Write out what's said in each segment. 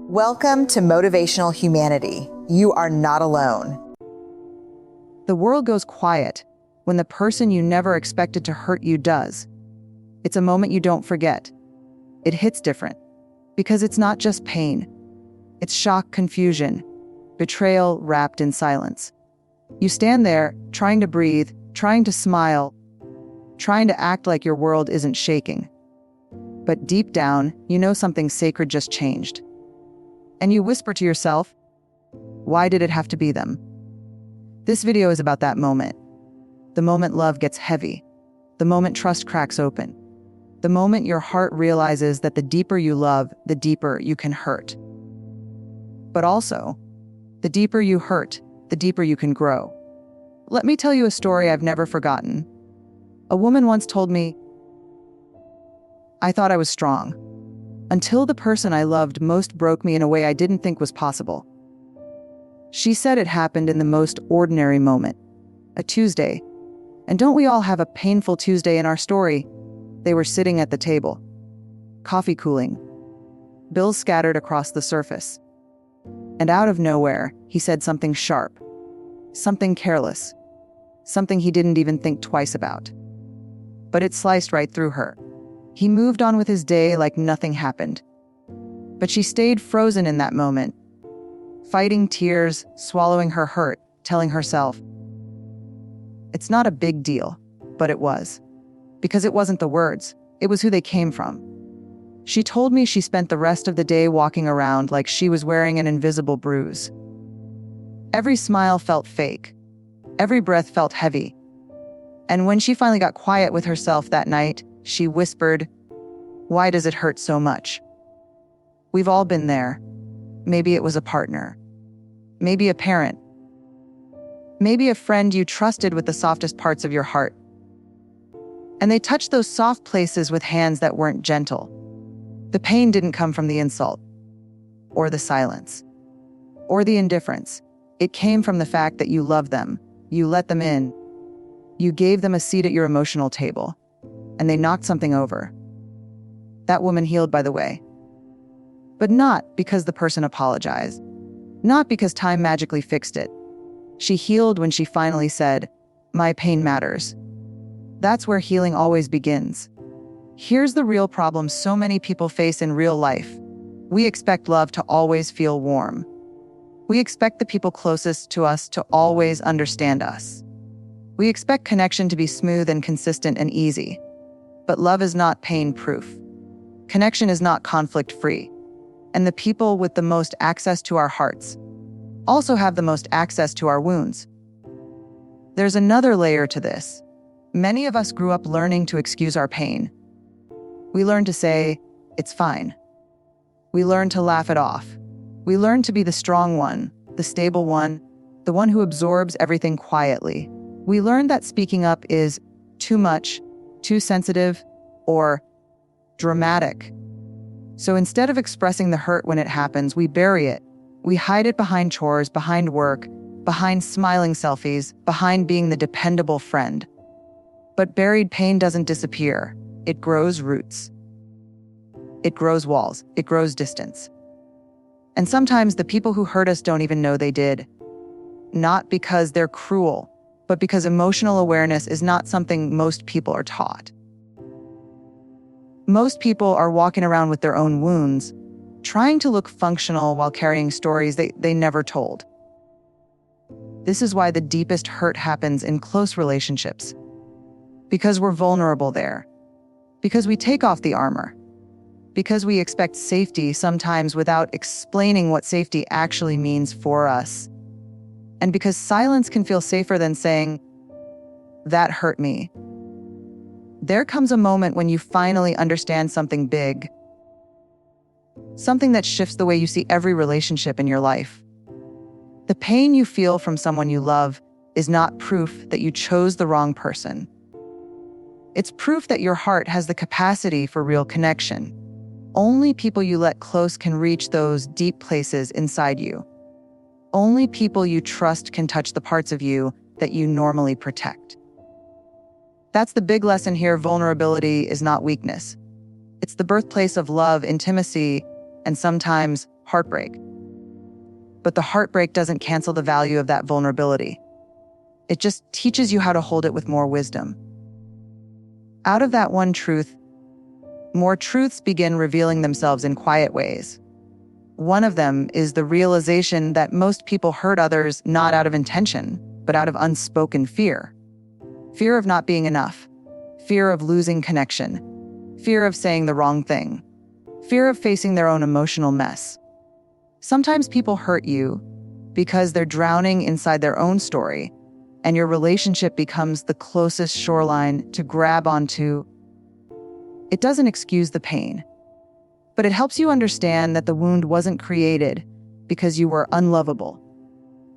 Welcome to Motivational Humanity. You are not alone. The world goes quiet when the person you never expected to hurt you does. It's a moment you don't forget. It hits different because it's not just pain. It's shock, confusion, betrayal wrapped in silence. You stand there, trying to breathe, trying to smile, trying to act like your world isn't shaking. But deep down, you know something sacred just changed. And you whisper to yourself, why did it have to be them? This video is about that moment. The moment love gets heavy. The moment trust cracks open. The moment your heart realizes that the deeper you love, the deeper you can hurt. But also, the deeper you hurt, the deeper you can grow. Let me tell you a story I've never forgotten. A woman once told me, I thought I was strong, until the person I loved most broke me in a way I didn't think was possible. She said it happened in the most ordinary moment, a Tuesday. And don't we all have a painful Tuesday in our story? They were sitting at the table, coffee cooling, bills scattered across the surface. And out of nowhere, he said something sharp, something careless, something he didn't even think twice about. But it sliced right through her. He moved on with his day like nothing happened. But she stayed frozen in that moment, fighting tears, swallowing her hurt, telling herself, it's not a big deal, but it was. Because it wasn't the words, it was who they came from. She told me she spent the rest of the day walking around like she was wearing an invisible bruise. Every smile felt fake. Every breath felt heavy. And when she finally got quiet with herself that night, she whispered, why does it hurt so much? We've all been there. Maybe it was a partner. Maybe a parent. Maybe a friend you trusted with the softest parts of your heart. And they touched those soft places with hands that weren't gentle. The pain didn't come from the insult, or the silence, or the indifference. It came from the fact that you loved them, you let them in, you gave them a seat at your emotional table, and they knocked something over. That woman healed, by the way. But not because the person apologized, not because time magically fixed it. She healed when she finally said, my pain matters. That's where healing always begins. Here's the real problem so many people face in real life. We expect love to always feel warm. We expect the people closest to us to always understand us. We expect connection to be smooth and consistent and easy. But love is not pain-proof. Connection is not conflict-free. And the people with the most access to our hearts also have the most access to our wounds. There's another layer to this. Many of us grew up learning to excuse our pain. We learned to say, it's fine. We learned to laugh it off. We learned to be the strong one, the stable one, the one who absorbs everything quietly. We learned that speaking up is too much, too sensitive, or dramatic. So instead of expressing the hurt when it happens, we bury it. We hide it behind chores, behind work, behind smiling selfies, behind being the dependable friend. But buried pain doesn't disappear. It grows roots. It grows walls. It grows distance. And sometimes the people who hurt us don't even know they did. Not because they're cruel, but because emotional awareness is not something most people are taught. Most people are walking around with their own wounds, trying to look functional while carrying stories they never told. This is why the deepest hurt happens in close relationships. Because we're vulnerable there. Because we take off the armor. Because we expect safety sometimes without explaining what safety actually means for us. And because silence can feel safer than saying, that hurt me. There comes a moment when you finally understand something big. Something that shifts the way you see every relationship in your life. The pain you feel from someone you love is not proof that you chose the wrong person. It's proof that your heart has the capacity for real connection. Only people you let close can reach those deep places inside you. Only people you trust can touch the parts of you that you normally protect. That's the big lesson here. Vulnerability is not weakness. It's the birthplace of love, intimacy, and sometimes heartbreak. But the heartbreak doesn't cancel the value of that vulnerability. It just teaches you how to hold it with more wisdom. Out of that one truth, more truths begin revealing themselves in quiet ways. One of them is the realization that most people hurt others not out of intention, but out of unspoken fear. Fear of not being enough, fear of losing connection, fear of saying the wrong thing, fear of facing their own emotional mess. Sometimes people hurt you because they're drowning inside their own story, and your relationship becomes the closest shoreline to grab onto. It doesn't excuse the pain, but it helps you understand that the wound wasn't created because you were unlovable.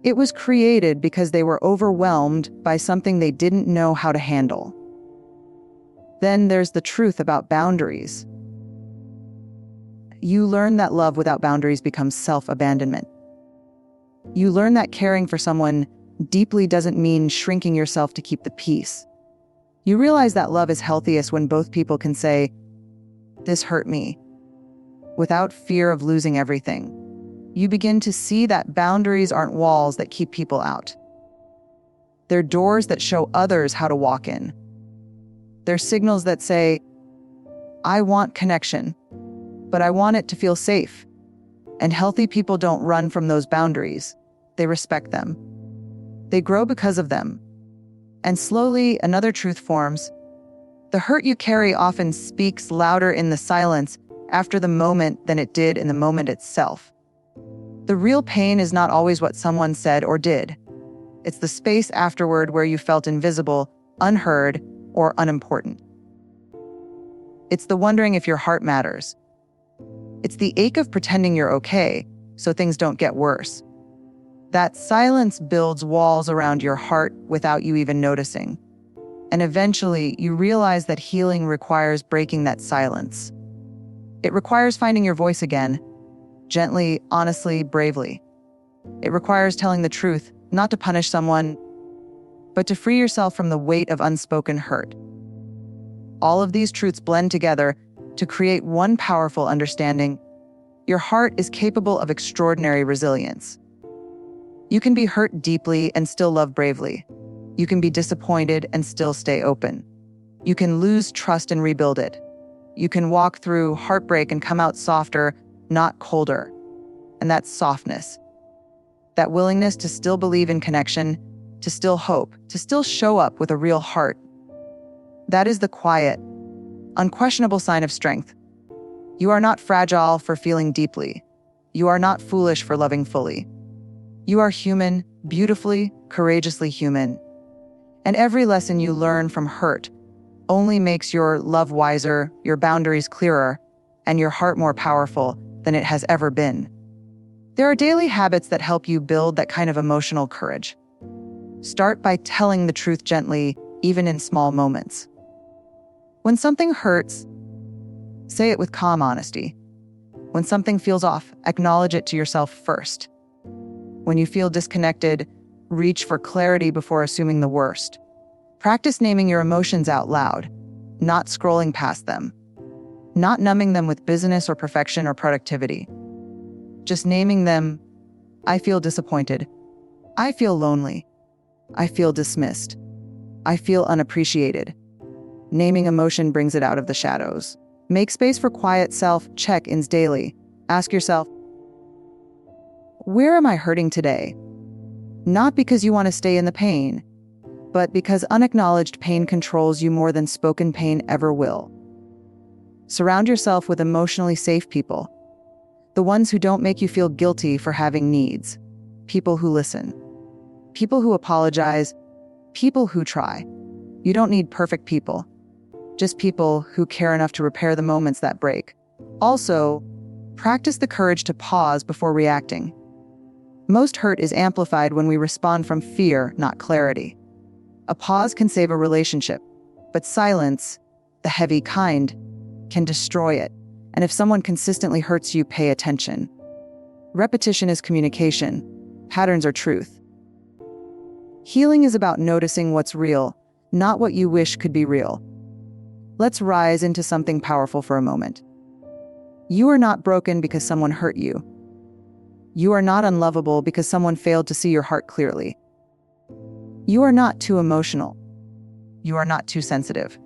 It was created because they were overwhelmed by something they didn't know how to handle. Then there's the truth about boundaries. You learn that love without boundaries becomes self-abandonment. You learn that caring for someone deeply doesn't mean shrinking yourself to keep the peace. You realize that love is healthiest when both people can say, "This hurt me," without fear of losing everything. You begin to see that boundaries aren't walls that keep people out. They're doors that show others how to walk in. They're signals that say, "I want connection, but I want it to feel safe." And healthy people don't run from those boundaries. They respect them. They grow because of them. And slowly, another truth forms. The hurt you carry often speaks louder in the silence after the moment than it did in the moment itself. The real pain is not always what someone said or did. It's the space afterward where you felt invisible, unheard, or unimportant. It's the wondering if your heart matters. It's the ache of pretending you're okay, so things don't get worse. That silence builds walls around your heart without you even noticing. And eventually, you realize that healing requires breaking that silence. It requires finding your voice again, gently, honestly, bravely. It requires telling the truth, not to punish someone, but to free yourself from the weight of unspoken hurt. All of these truths blend together to create one powerful understanding. Your heart is capable of extraordinary resilience. You can be hurt deeply and still love bravely. You can be disappointed and still stay open. You can lose trust and rebuild it. You can walk through heartbreak and come out softer, not colder. And that's softness. That willingness to still believe in connection, to still hope, to still show up with a real heart. That is the quiet, unquestionable sign of strength. You are not fragile for feeling deeply. You are not foolish for loving fully. You are human, beautifully, courageously human. And every lesson you learn from hurt only makes your love wiser, your boundaries clearer, and your heart more powerful than it has ever been. There are daily habits that help you build that kind of emotional courage. Start by telling the truth gently, even in small moments. When something hurts, say it with calm honesty. When something feels off, acknowledge it to yourself first. When you feel disconnected, reach for clarity before assuming the worst. Practice naming your emotions out loud, not scrolling past them, not numbing them with business or perfection or productivity. Just naming them. I feel disappointed. I feel lonely. I feel dismissed. I feel unappreciated. Naming emotion brings it out of the shadows. Make space for quiet self-check-ins daily. Ask yourself, where am I hurting today? Not because you want to stay in the pain, but because unacknowledged pain controls you more than spoken pain ever will. Surround yourself with emotionally safe people. The ones who don't make you feel guilty for having needs. People who listen. People who apologize. People who try. You don't need perfect people. Just people who care enough to repair the moments that break. Also, practice the courage to pause before reacting. Most hurt is amplified when we respond from fear, not clarity. A pause can save a relationship, but silence, the heavy kind, can destroy it. And if someone consistently hurts you, pay attention. Repetition is communication. Patterns are truth. Healing is about noticing what's real, not what you wish could be real. Let's rise into something powerful for a moment. You are not broken because someone hurt you. You are not unlovable because someone failed to see your heart clearly. You are not too emotional. You are not too sensitive.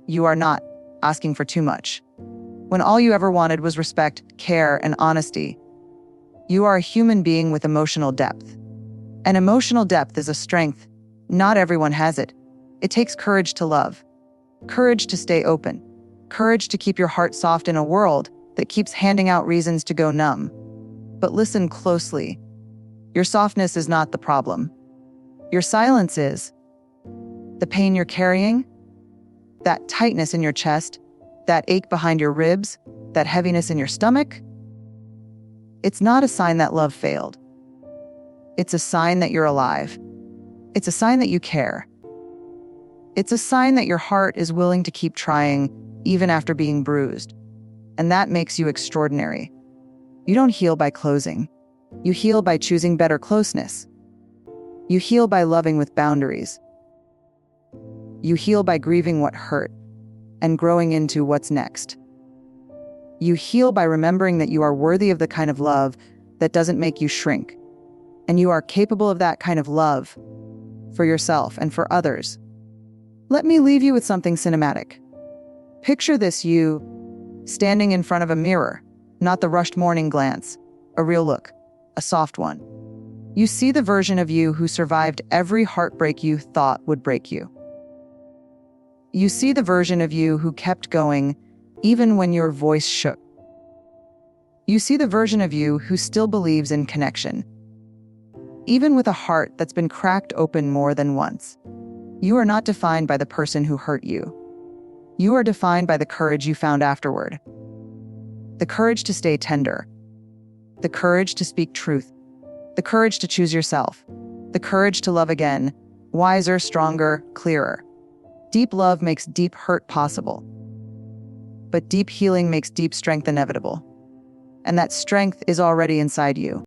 You are not asking for too much. When all you ever wanted was respect, care, and honesty, you are a human being with emotional depth. And emotional depth is a strength. Not everyone has it. It takes courage to love, courage to stay open, courage to keep your heart soft in a world that keeps handing out reasons to go numb. But listen closely. Your softness is not the problem. Your silence is. The pain you're carrying, that tightness in your chest, that ache behind your ribs, that heaviness in your stomach, it's not a sign that love failed. It's a sign that you're alive. It's a sign that you care. It's a sign that your heart is willing to keep trying, even after being bruised. And that makes you extraordinary. You don't heal by closing. You heal by choosing better closeness. You heal by loving with boundaries. You heal by grieving what hurt and growing into what's next. You heal by remembering that you are worthy of the kind of love that doesn't make you shrink. And you are capable of that kind of love for yourself and for others. Let me leave you with something cinematic. Picture this you standing in front of a mirror, not the rushed morning glance, a real look, a soft one. You see the version of you who survived every heartbreak you thought would break you. You see the version of you who kept going even when your voice shook. You see the version of you who still believes in connection, even with a heart that's been cracked open more than once. You are not defined by the person who hurt you. You are defined by the courage you found afterward. The courage to stay tender. The courage to speak truth. The courage to choose yourself. The courage to love again, wiser, stronger, clearer. Deep love makes deep hurt possible. But deep healing makes deep strength inevitable. And that strength is already inside you.